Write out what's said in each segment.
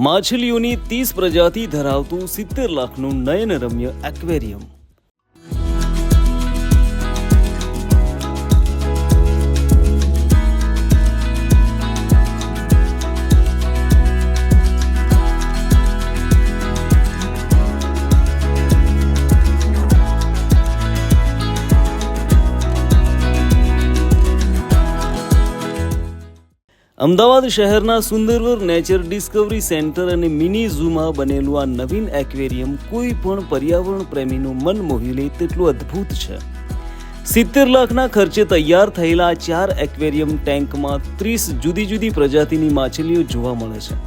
માછલીઓની 30 પ્રજાતિ ધરાવતું 70 લાખનું નયનરમ્ય એક્વેરિયમ. અમદાવાદ શહેરના સુંદરવન નેચર ડિસ્કવરી સેન્ટર અને મિની ઝૂમાં બનેલું આ નવીન એક્વેરિયમ કોઈ પણ પર્યાવરણ પ્રેમીનું મન મોહી લે તેટલું અદ્ભુત છે. 70 લાખના ખર્ચે તૈયાર થયેલા 4 એક્વેરિયમ ટેન્કમાં 30 જુદી જુદી પ્રજાતિની માછલીઓ જોવા મળે છે.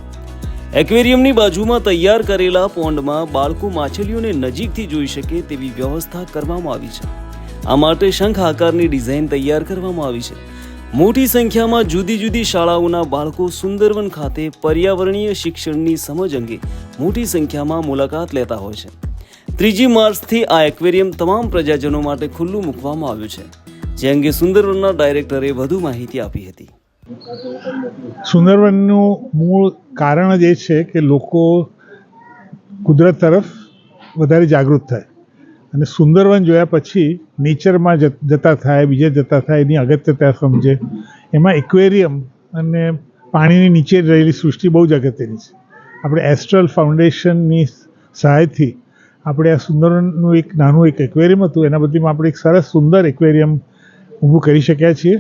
એક્વેરિયમની બાજુમાં તૈયાર કરેલા પોન્ડમાં બાળકો માછલીઓને નજીકથી જોઈ શકે તેવી વ્યવસ્થા કરવામાં આવી છે. આ માટે શંખ આકારની ડિઝાઇન તૈયાર કરવામાં આવી છે. મોટી સંખ્યામાં જુદી જુદી શાળાઓના બાળકો સુંદરવન ખાતે પર્યાવરણીય શિક્ષણની સમજ અંગે મોટી સંખ્યામાં મુલાકાત લેતા હોય છે. 3 માર્ચથી આ એક્વેરિયમ તમામ પ્રજાજનો માટે ખુલ્લું મૂકવામાં આવ્યું છે, જે અંગે સુંદરવનના ડાયરેક્ટરે વધુ માહિતી આપી હતી. સુંદરવનનું મૂળ કારણ જ એ છે કે લોકો કુદરત તરફ વધારે જાગૃત થાય અને સુંદરવન જોયા પછી નેચરમાં જતા થાય, બીજે જતા થાય, એની અગત્યતા સમજે. એમાં એક્વેરિયમ અને પાણીની નીચે રહેલી સૃષ્ટિ બહુ જ અગત્યની છે. આપણે એસ્ટ્રલ ફાઉન્ડેશનની સહાયથી આપણે આ સુંદરવનનું એક નાનું એક્વેરિયમ હતું, એના બદલીમાં આપણે એક સરસ સુંદર એક્વેરિયમ ઊભું કરી શક્યા છીએ.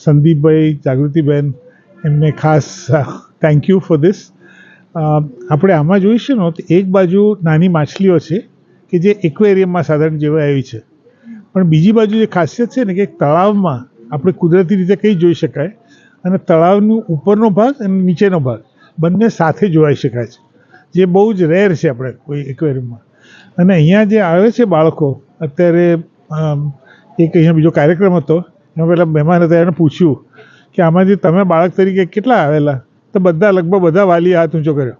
સંદીપભાઈ, જાગૃતિબેન, એમને ખાસ થેન્ક યુ ફોર ધીસ. આપણે આમાં જોઈશું ને તો એક બાજુ નાની માછલીઓ છે કે જે એક્વેરિયમમાં સાધારણ જેવા આવી છે, પણ બીજી બાજુ જે ખાસિયત છે ને કે તળાવમાં આપણે કુદરતી રીતે કંઈ જોઈ શકાય અને તળાવનો ઉપરનો ભાગ અને નીચેનો ભાગ બંને સાથે જોઈ શકાય છે, જે બહુ જ રેર છે આપણે કોઈ એક્વેરિયમમાં. અને અહીંયા જે આવે છે બાળકો, અત્યારે એક અહીંયા બીજો કાર્યક્રમ હતો, એમાં પહેલાં મહેમાન હતા, એને પૂછ્યું કે આમાંથી તમે બાળક તરીકે કેટલા આવેલા, તો લગભગ બધા વાલીએ હાથ ઊંચો કર્યો.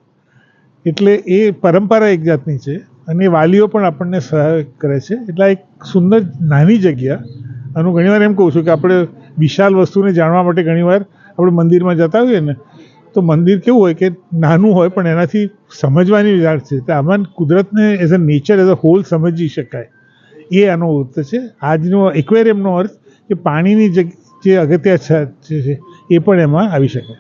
એટલે એ પરંપરા એક જાતની છે અને વાલીઓ પણ આપણને સહાય કરે છે. એટલે એક સુંદર નાની જગ્યા. અને હું ઘણીવાર એમ કહું છું કે આપણે વિશાળ વસ્તુને જાણવા માટે ઘણીવાર આપણે મંદિરમાં જતા હોઈએ ને, તો મંદિર કેવું હોય કે નાનું હોય પણ એનાથી સમજવાની વાત છે. તો આમાં કુદરતને as a nature as a whole સમજી શકાય, એ આનો અર્થ છે. આજનો એક્વેરિયમનો અર્થ કે પાણીની જે અગત્ય છે એ પણ એમાં આવી શકે.